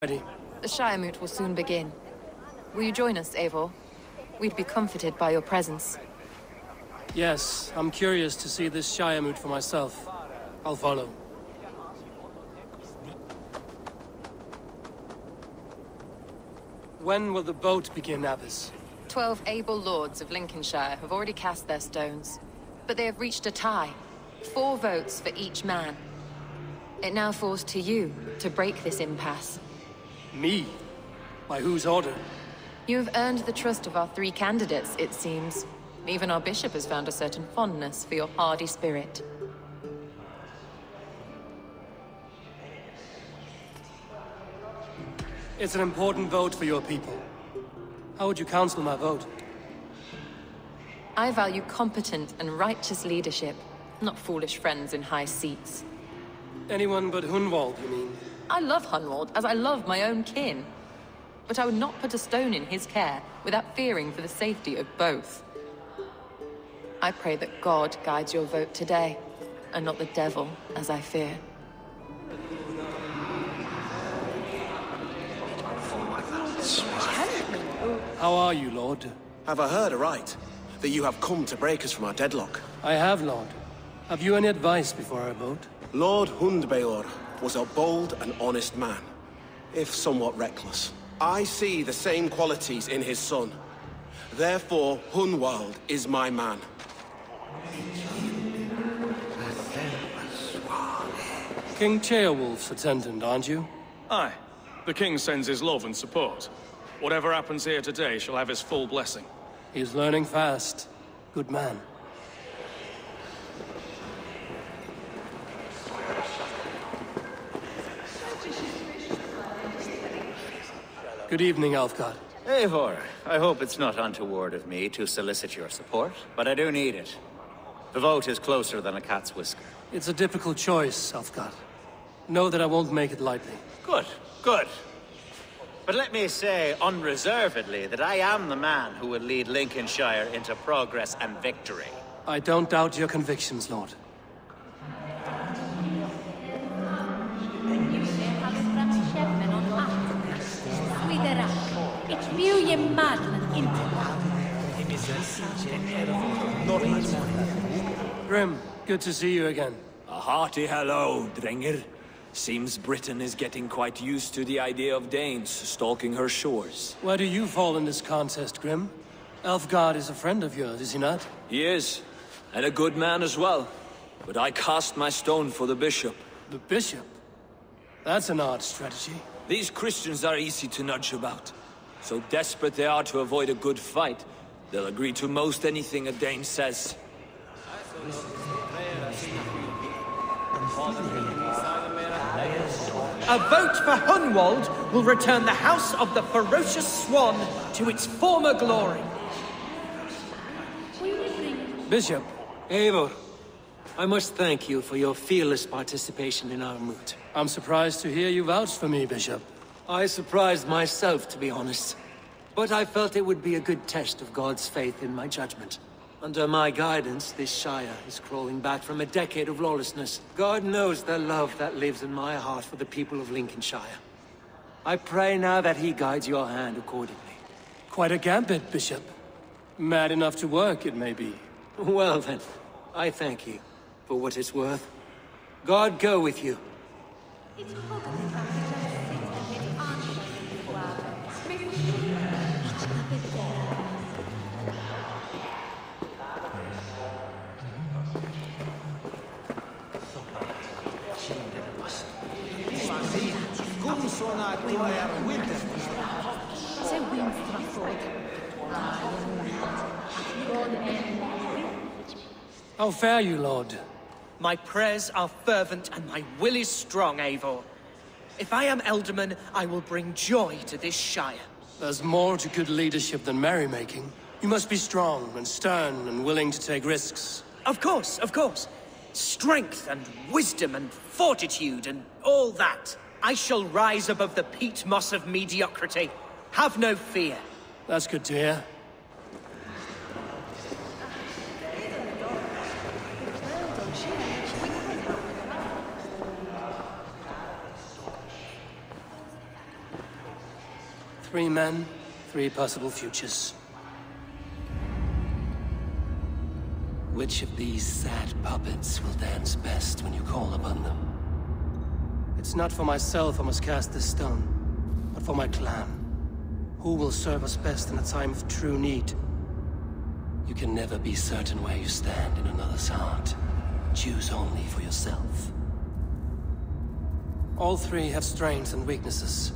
Ready. The Shire Moot will soon begin. Will you join us, Eivor? We'd be comforted by your presence. Yes, I'm curious to see this Shire Moot for myself. I'll follow. When will the boat begin, Abbess? 12 able lords of Lincolnshire have already cast their stones, but they have reached a tie. 4 votes for each man. It now falls to you to break this impasse. Me? By whose order? You have earned the trust of our 3 candidates, it seems. Even our bishop has found a certain fondness for your hardy spirit. It's an important vote for your people. How would you counsel my vote? I value competent and righteous leadership, not foolish friends in high seats. Anyone but Hunwald, you mean? I love Hunwald, as I love my own kin. But I would not put a stone in his care without fearing for the safety of both. I pray that God guides your vote today, and not the devil, as I fear. How are you, Lord? Have I heard aright? That you have come to break us from our deadlock? I have, Lord. Have you any advice before I vote? Lord Hundbeor was a bold and honest man, if somewhat reckless. I see the same qualities in his son. Therefore, Hunwald is my man. King Ceolwulf's attendant, aren't you? Aye. The king sends his love and support. Whatever happens here today shall have his full blessing. He's learning fast. Good man. Good evening, Alfgard. Eivor, I hope it's not untoward of me to solicit your support, but I do need it. The vote is closer than a cat's whisker. It's a difficult choice, Alfgard. Know that I won't make it lightly. Good, good. But let me say unreservedly that I am the man who will lead Lincolnshire into progress and victory. I don't doubt your convictions, Lord. Grim, good to see you again. A hearty hello, Drenger. Seems Britain is getting quite used to the idea of Danes stalking her shores. Where do you fall in this contest, Grim? Alfgard is a friend of yours, is he not? He is, and a good man as well. But I cast my stone for the bishop. The bishop? That's an odd strategy. These Christians are easy to nudge about. So desperate they are to avoid a good fight, they'll agree to most anything a Dane says. A vote for Hunwald will return the House of the Ferocious Swan to its former glory. Bishop. Eivor, I must thank you for your fearless participation in our moot. I'm surprised to hear you vouch for me, Bishop. I surprised myself, to be honest. But I felt it would be a good test of God's faith in my judgment. Under my guidance, this Shire is crawling back from a decade of lawlessness. God knows the love that lives in my heart for the people of Lincolnshire. I pray now that he guides your hand accordingly. Quite a gambit, Bishop. Mad enough to work, it may be. Well then, I thank you for what it's worth. God go with you. How fare you, Lord? My prayers are fervent and my will is strong, Eivor. If I am Elderman, I will bring joy to this Shire. There's more to good leadership than merrymaking. You must be strong and stern and willing to take risks. Of course, of course. Strength and wisdom and fortitude and all that. I shall rise above the peat moss of mediocrity. Have no fear. That's good to hear. 3 men, 3 possible futures. Which of these sad puppets will dance best when you call upon them? It's not for myself I must cast this stone, but for my clan. Who will serve us best in a time of true need? You can never be certain where you stand in another's heart. Choose only for yourself. All 3 have strengths and weaknesses.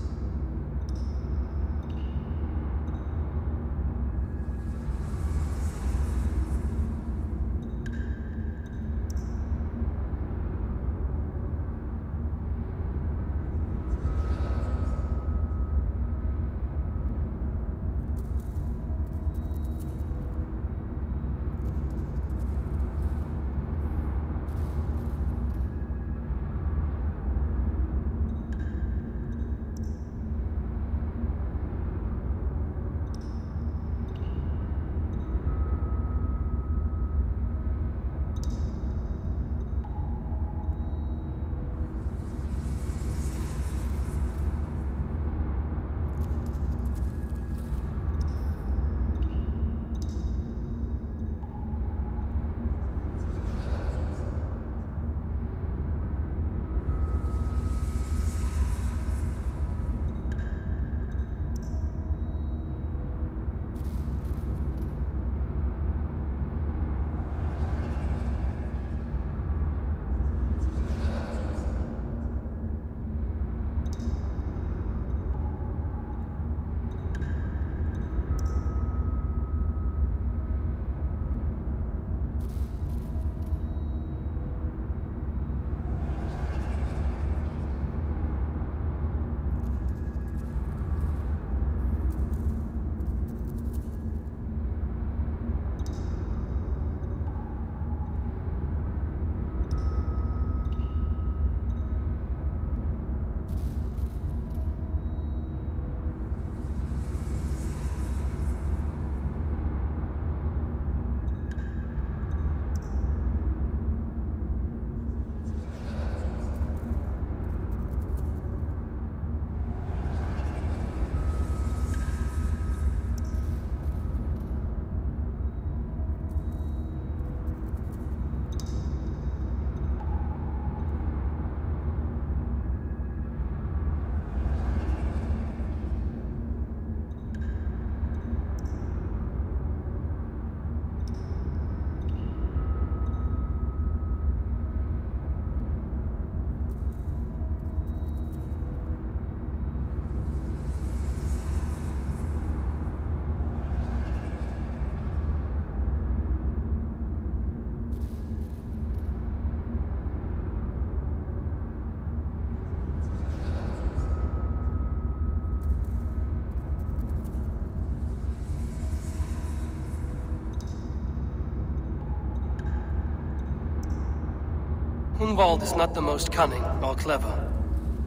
Hunwald is not the most cunning or clever,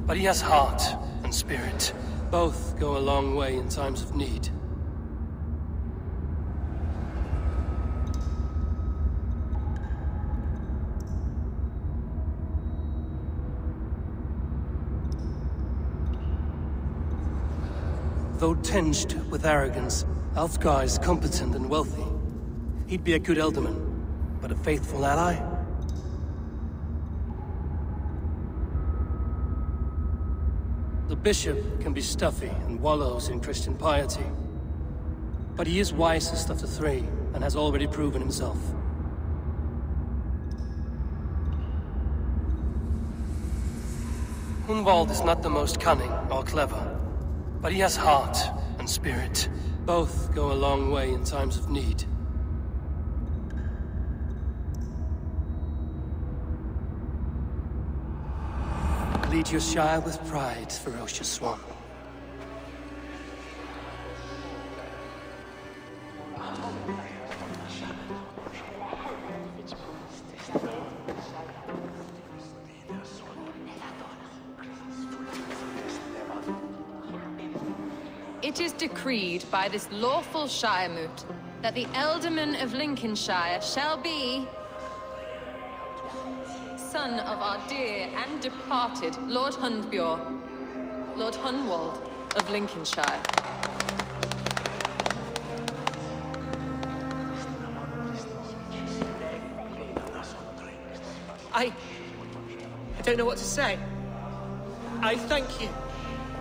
but he has heart and spirit. Both go a long way in times of need. Though tinged with arrogance, Alfgar is competent and wealthy. He'd be a good Elderman, but a faithful ally? The bishop can be stuffy and wallows in Christian piety. But he is wisest of the 3, and has already proven himself. Hunwald is not the most cunning or clever, but he has heart and spirit. Both go a long way in times of need. Lead your Shire with pride, ferocious swan. It is decreed by this lawful Shiremoot that the Ealdorman of Lincolnshire shall be son of our dear and departed Lord Hundbjorn, Lord Hunwald. of Lincolnshire. I don't know what to say. I thank you.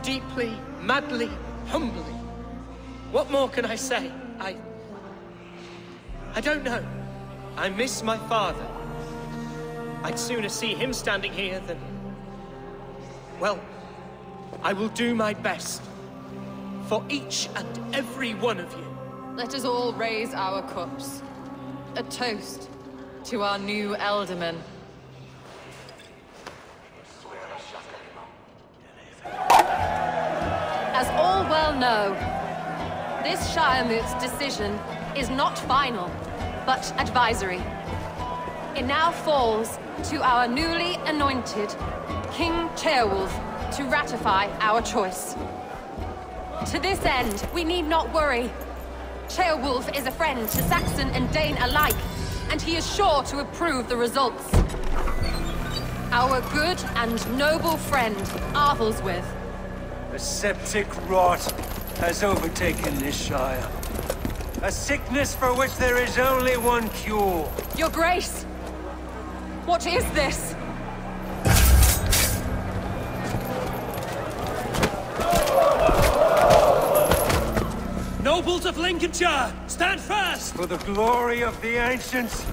Deeply, madly, humbly. What more can I say? I don't know. I miss my father. I'd sooner see him standing here than... Well, I will do my best. For each and every one of you. Let us all raise our cups. A toast to our new Elderman. As all well know, this Shiremoot's decision is not final, but advisory. It now falls to our newly anointed King Ceolwulf to ratify our choice. To this end, we need not worry. Ceolwulf is a friend to Saxon and Dane alike, and he is sure to approve the results. Our good and noble friend, Arthelswith. A septic rot has overtaken this Shire. A sickness for which there is only one cure. Your Grace! What is this? Nobles of Lincolnshire, stand fast! For the glory of the ancients,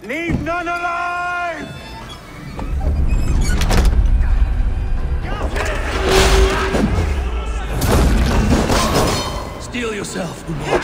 leave none alive! Steel yourself, Umar.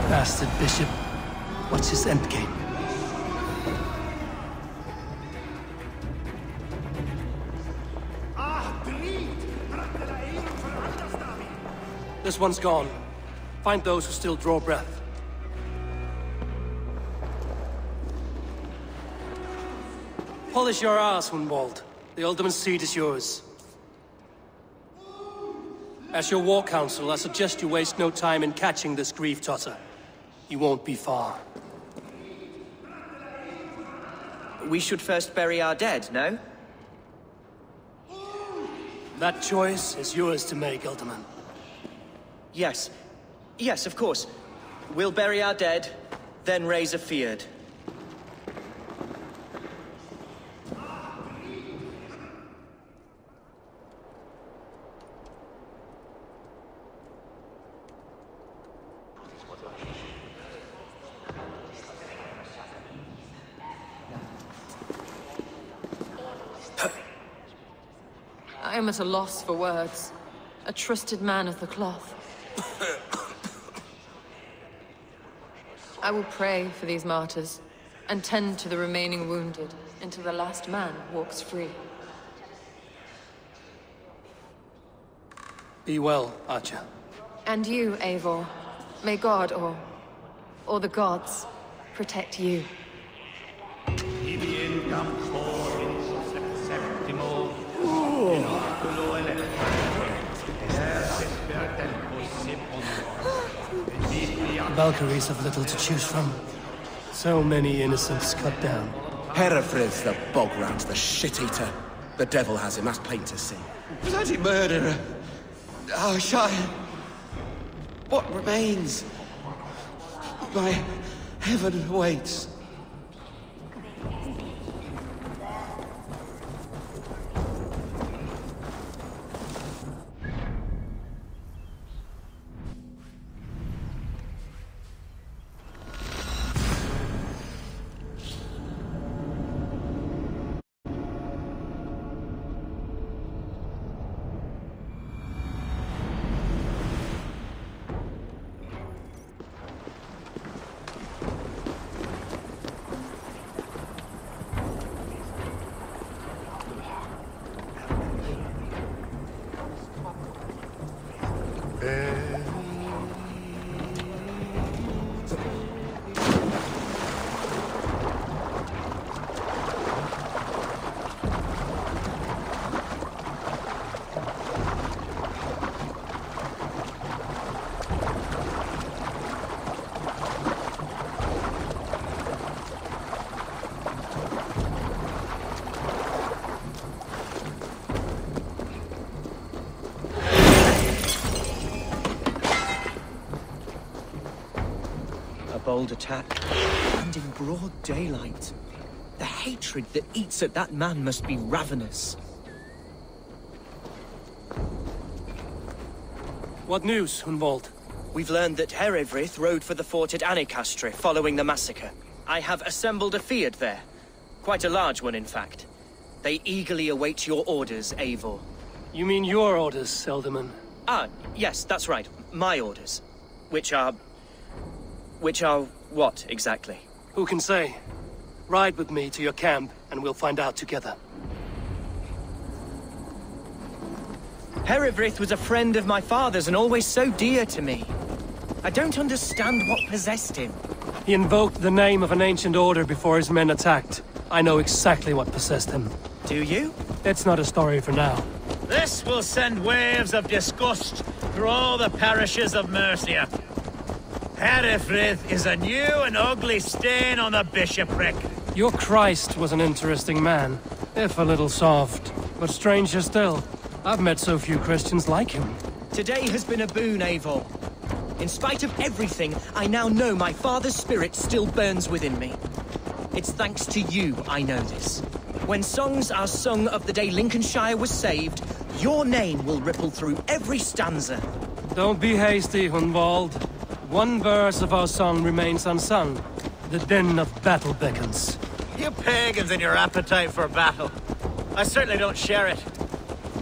Bastard Bishop. What's his endgame? This one's gone. Find those who still draw breath. Polish your ass, Hunwald. The Alderman's seat is yours. As your war council, I suggest you waste no time in catching this grief tosser. He won't be far. We should first bury our dead, no? That choice is yours to make, Alderman. Yes. Yes, of course. We'll bury our dead, then raise a feard. I am at a loss for words. A trusted man of the cloth. I will pray for these martyrs, and tend to the remaining wounded, until the last man walks free. Be well, Archer. And you, Eivor. May God, or the gods, protect you. Valkyries have little to choose from. So many innocents cut down. Herefrith, the bog rat, the shit-eater. The devil has him, that's plain to see. Bloody murderer! Our Shire! What remains? My heaven awaits. Bold attack, and in broad daylight. The hatred that eats at that man must be ravenous. What news, Hunwald? We've learned that Herefrith rode for the fort at Annikastre following the massacre. I have assembled a field there. Quite a large one, in fact. They eagerly await your orders, Eivor. You mean your orders, Elderman? Ah, yes, that's right. My orders. Which are what, exactly? Who can say? Ride with me to your camp, and we'll find out together. Herefrith was a friend of my father's and always so dear to me. I don't understand what possessed him. He invoked the name of an ancient order before his men attacked. I know exactly what possessed him. Do you? It's not a story for now. This will send waves of disgust through all the parishes of Mercia. Herefrith is a new and ugly stain on the bishopric. Your Christ was an interesting man, if a little soft. But stranger still, I've met so few Christians like him. Today has been a boon, Eivor. In spite of everything, I now know my father's spirit still burns within me. It's thanks to you I know this. When songs are sung of the day Lincolnshire was saved, your name will ripple through every stanza. Don't be hasty, Hunwald. One verse of our song remains unsung. The din of battle beckons. You pagans and your appetite for battle. I certainly don't share it.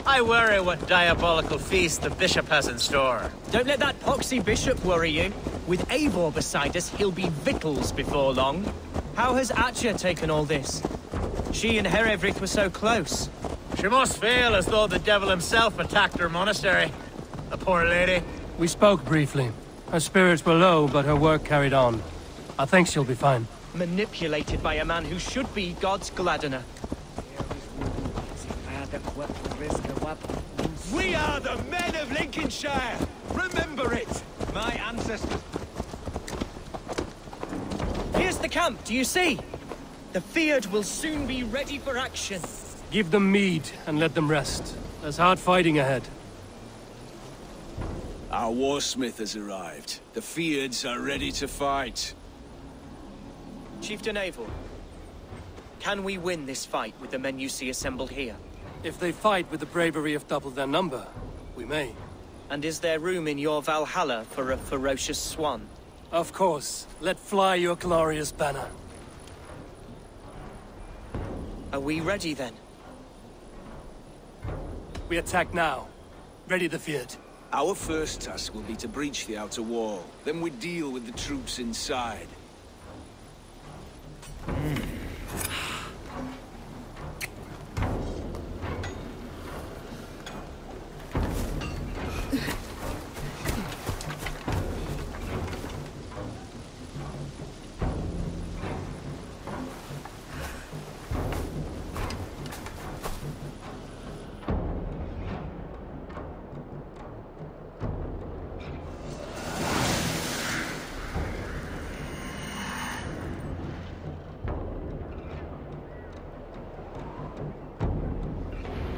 I worry what diabolical feast the bishop has in store. Don't let that poxy bishop worry you. With Eivor beside us, he'll be victuals before long. How has Atcha taken all this? She and Herefrith were so close. She must feel as though the devil himself attacked her monastery. The poor lady. We spoke briefly. Her spirits were low, but her work carried on. I think she'll be fine. Manipulated by a man who should be God's gladdener. We are the men of Lincolnshire! Remember it! My ancestors... Here's the camp, do you see? The Fyrd will soon be ready for action. Give them mead and let them rest. There's hard fighting ahead. Our warsmith has arrived. The Fyrds are ready to fight. Chieftain Eivor, can we win this fight with the men you see assembled here? If they fight with the bravery of double their number, we may. And is there room in your Valhalla for a ferocious swan? Of course. Let fly your glorious banner. Are we ready then? We attack now. Ready the Fyrd. Our first task will be to breach the outer wall. Then we deal with the troops inside.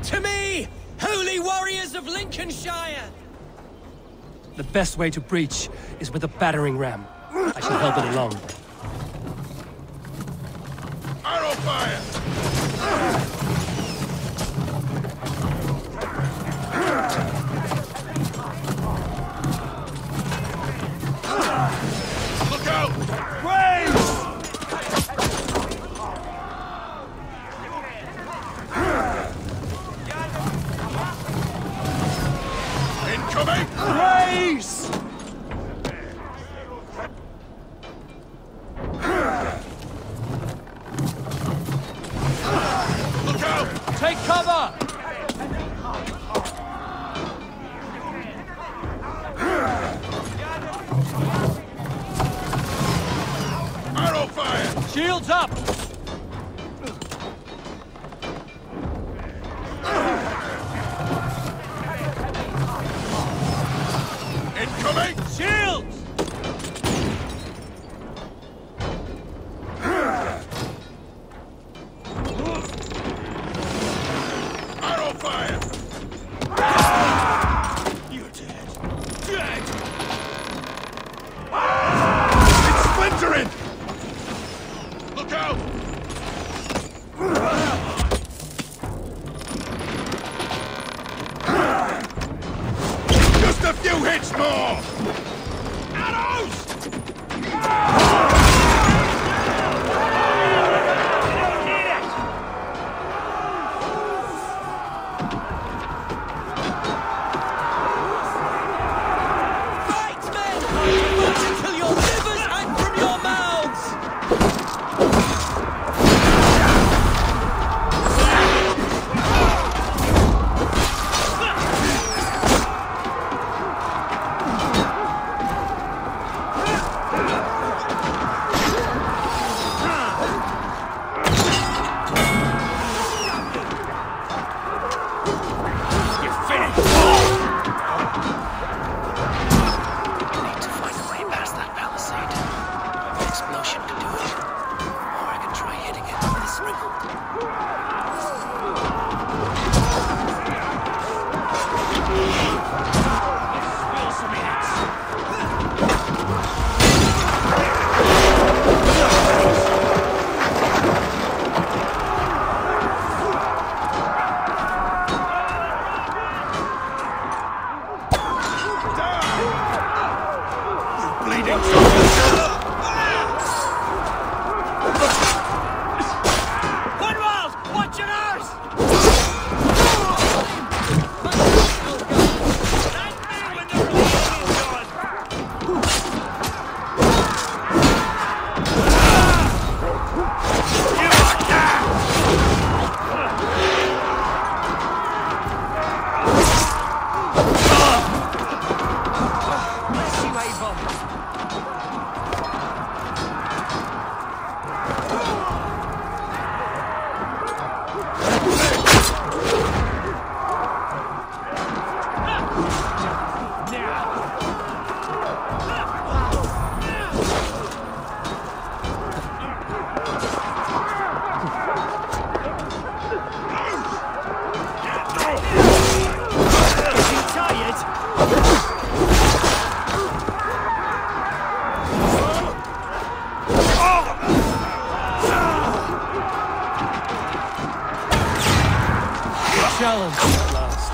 To me, holy warriors of Lincolnshire! The best way to breach is with a battering ram. I shall help it along. Arrow fire! Look out! Raise! Incoming! Raise! Look out! Take cover! Arrow fire! Shields up! Incoming! Shields! Arrow fire! You're dead. Dead! It's splintering! Look out! Just a few hits more! Arrows! Fight, men! Until your livers hang from your mouths! You're finished! I need to find a way past that palisade. An explosion could do it. Or I can try hitting it with this rifle. Bleeding! Cornwall! Watch your arse! Challenge at last.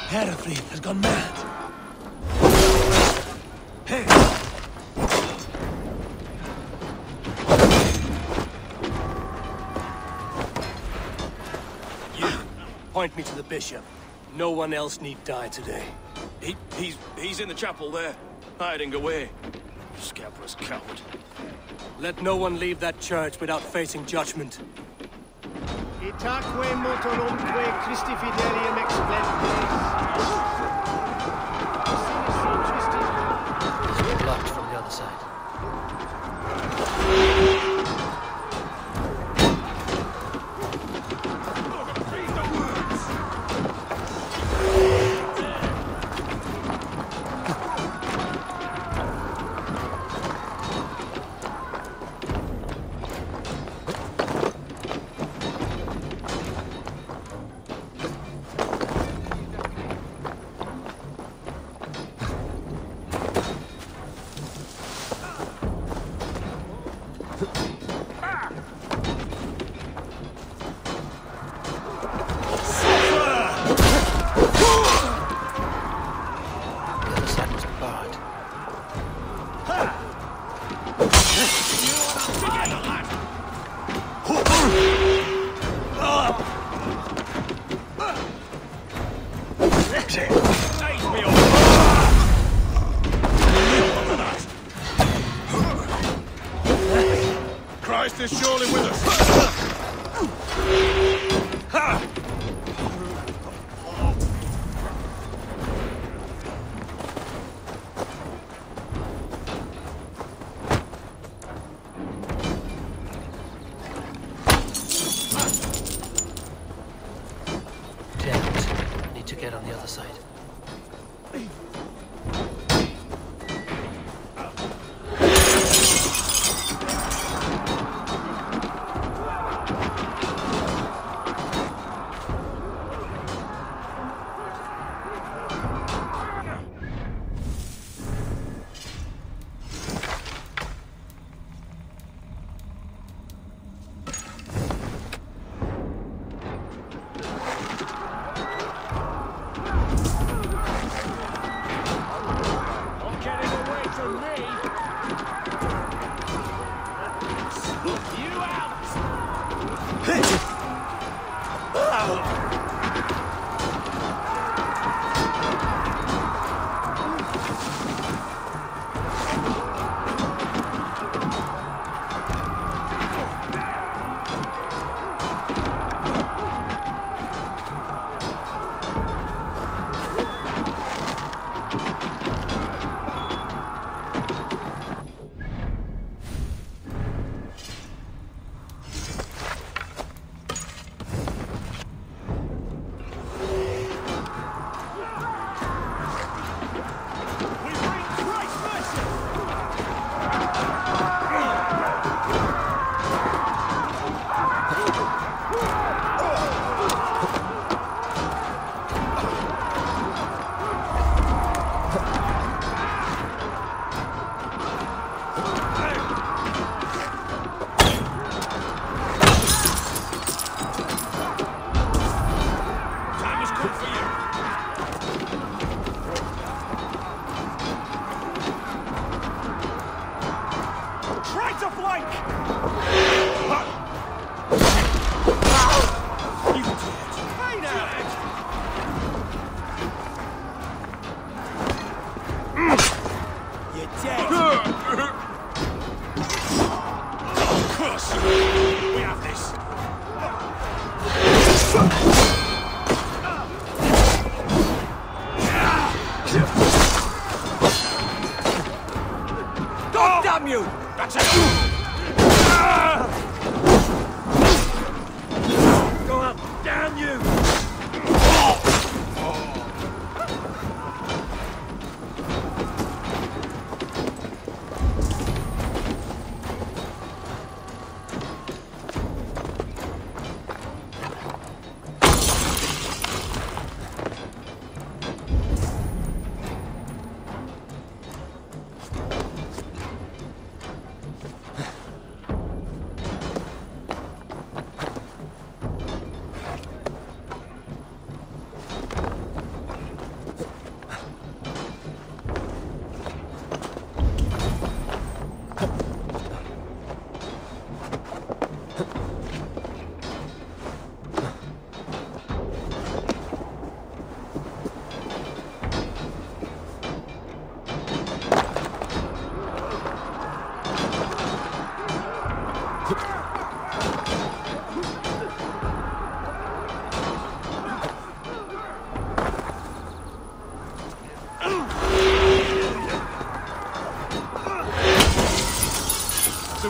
Hereford has gone mad. Hey! point me to the bishop. No one else need die today. He's in the chapel there, hiding away. Scabrous coward. Let no one leave that church without facing judgment. Itaque motorumque Christi fidelium explentes. It's blocked from the other side. Christ is surely with us. Damn it. Need to get on the other side.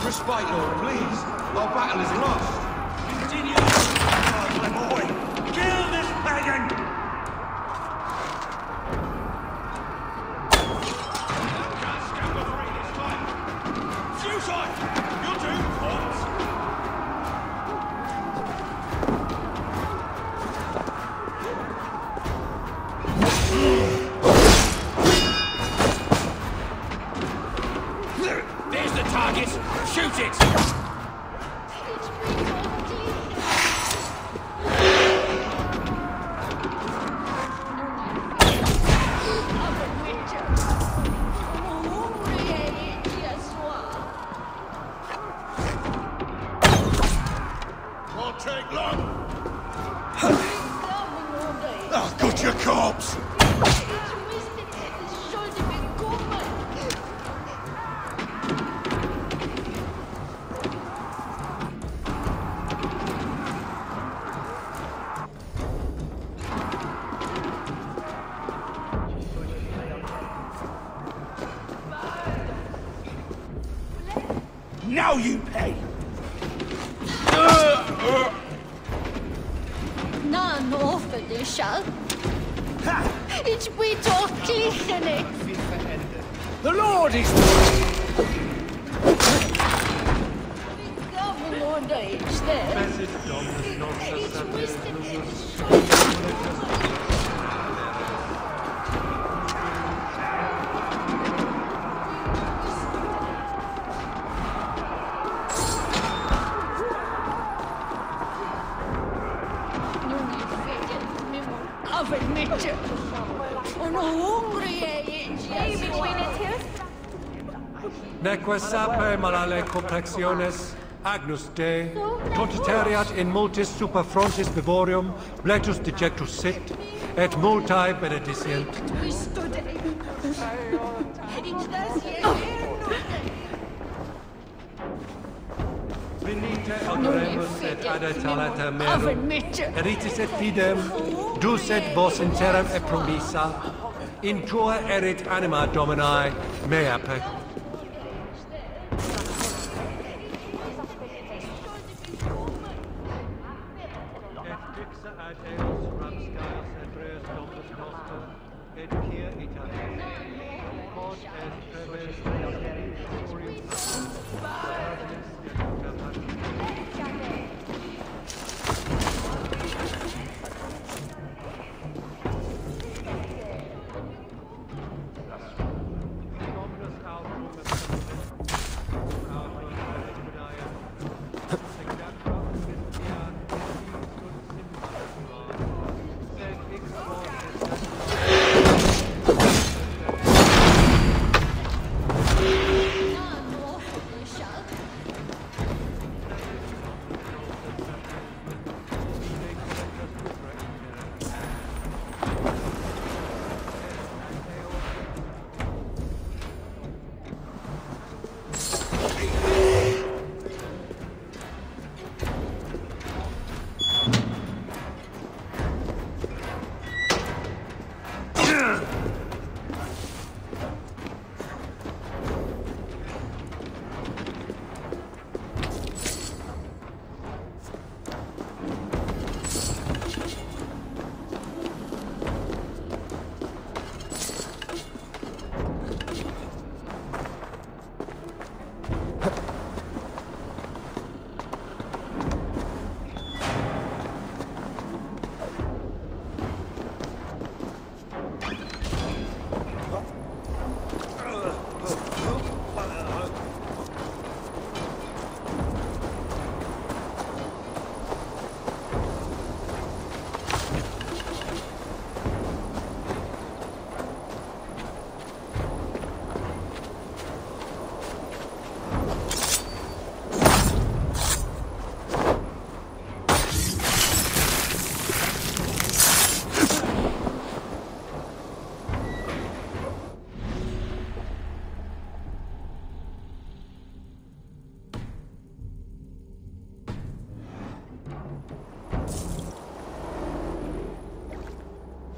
A respite, Lord, please. Our battle is lost. Continue! My boy! Kill this pagan! Suicide! You'll do, Fox! There's the target! Shoot it! Won't take long. I've got your corpse. Now you pay! None offer det shall. It's we talk clearly. The Lord is... Coming on the age there. It's wisdom. Neque sape malale complexiones, Agnus Dei, totiteriat in multis super frontis vivorium, bletus dejectus sit, et multae benedicient. Venite adoremus et adetalata merum, eritis et fidem, dus et vos in terram et promissa, in tua erit anima Domini, mea pec.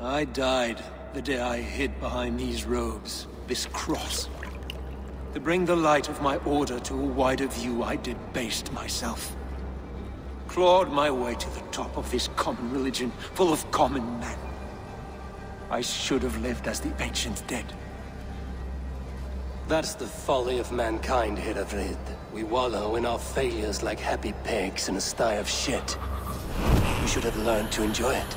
I died the day I hid behind these robes, this cross. To bring the light of my order to a wider view, I debased myself. Clawed my way to the top of this common religion, full of common men. I should have lived as the ancient dead. That's the folly of mankind, Herefrid. We wallow in our failures like happy pigs in a sty of shit. We should have learned to enjoy it.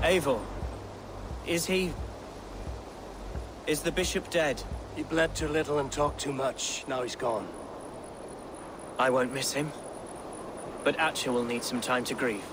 Eivor, is the bishop dead? He bled too little and talked too much. Now he's gone. I won't miss him. But Atcha will need some time to grieve.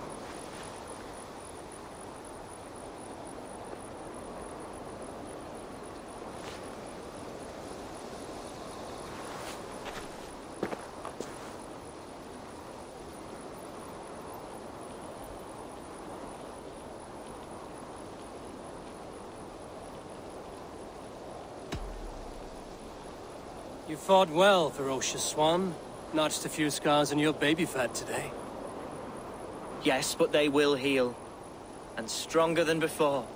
You fought well, ferocious swan. Notched a few scars on your baby fat today. Yes, but they will heal. And stronger than before.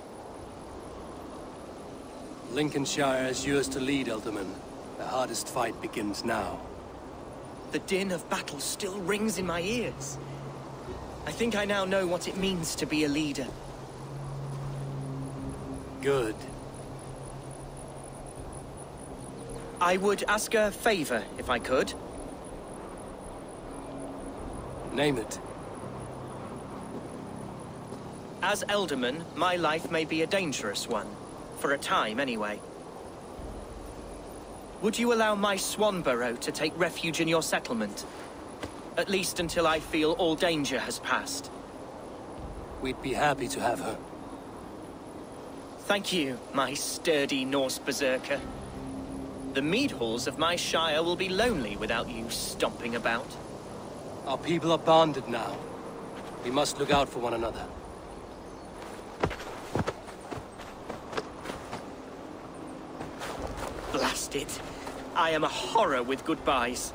Lincolnshire is yours to lead, Elderman. The hardest fight begins now. The din of battle still rings in my ears. I think I now know what it means to be a leader. Good. I would ask a favor, if I could. Name it. As Elderman, my life may be a dangerous one. For a time, anyway. Would you allow my Swanborough to take refuge in your settlement? At least until I feel all danger has passed. We'd be happy to have her. Thank you, my sturdy Norse berserker. The mead halls of my shire will be lonely without you stomping about. Our people are bonded now. We must look out for one another. Blast it. I am a horror with goodbyes.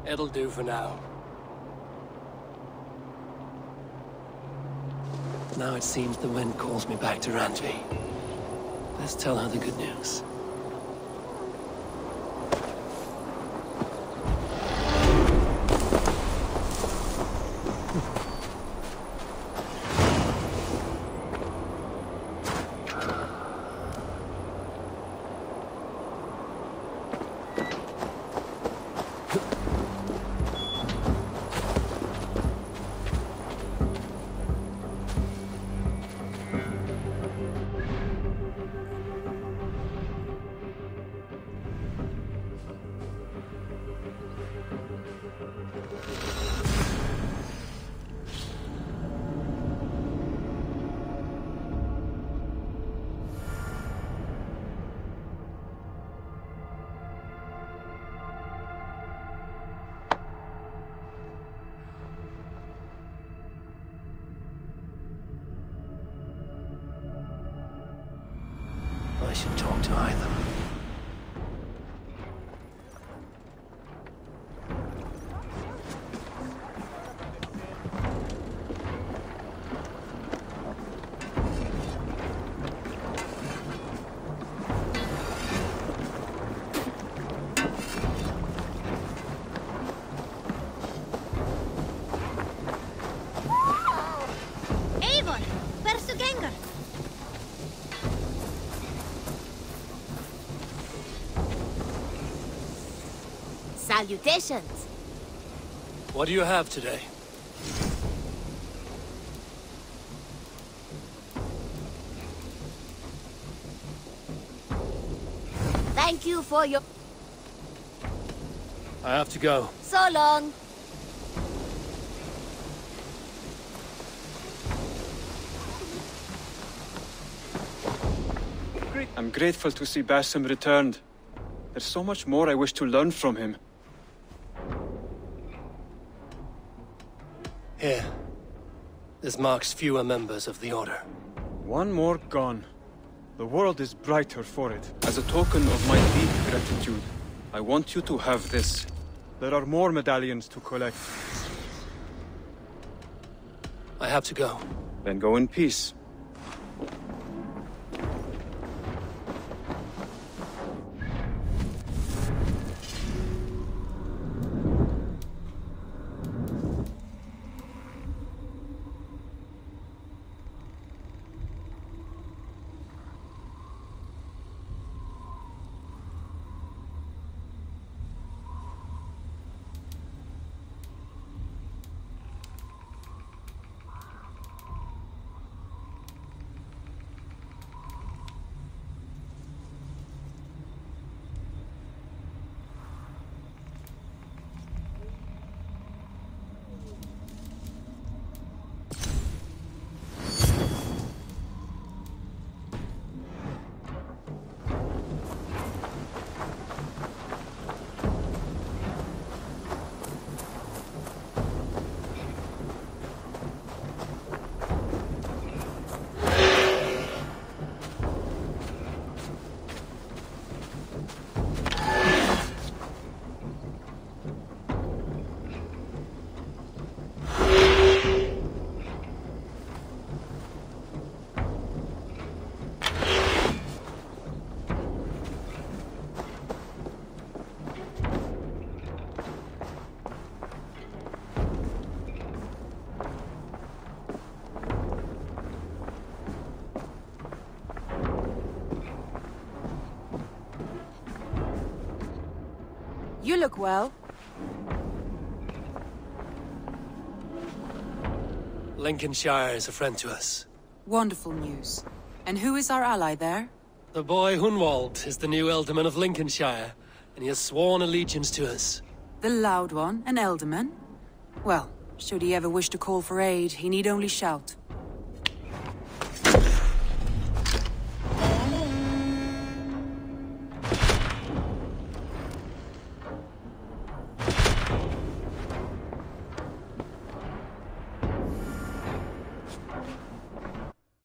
It'll do for now. Now it seems the wind calls me back to Randvi. Let's tell her the good news. I should talk to either. Eivor, persu gengur. Salutations. What do you have today? Thank you for your... I have to go. So long. I'm grateful to see Basim returned. There's so much more I wish to learn from him. Here. This marks fewer members of the Order. One more gone. The world is brighter for it. As a token of my deep gratitude, I want you to have this. There are more medallions to collect. I have to go. Then go in peace. You look well. Lincolnshire is a friend to us. Wonderful news. And who is our ally there? The boy Hunwald is the new Ealdorman of Lincolnshire, and he has sworn allegiance to us. The Loud One, an Ealdorman? Well, should he ever wish to call for aid, he need only shout.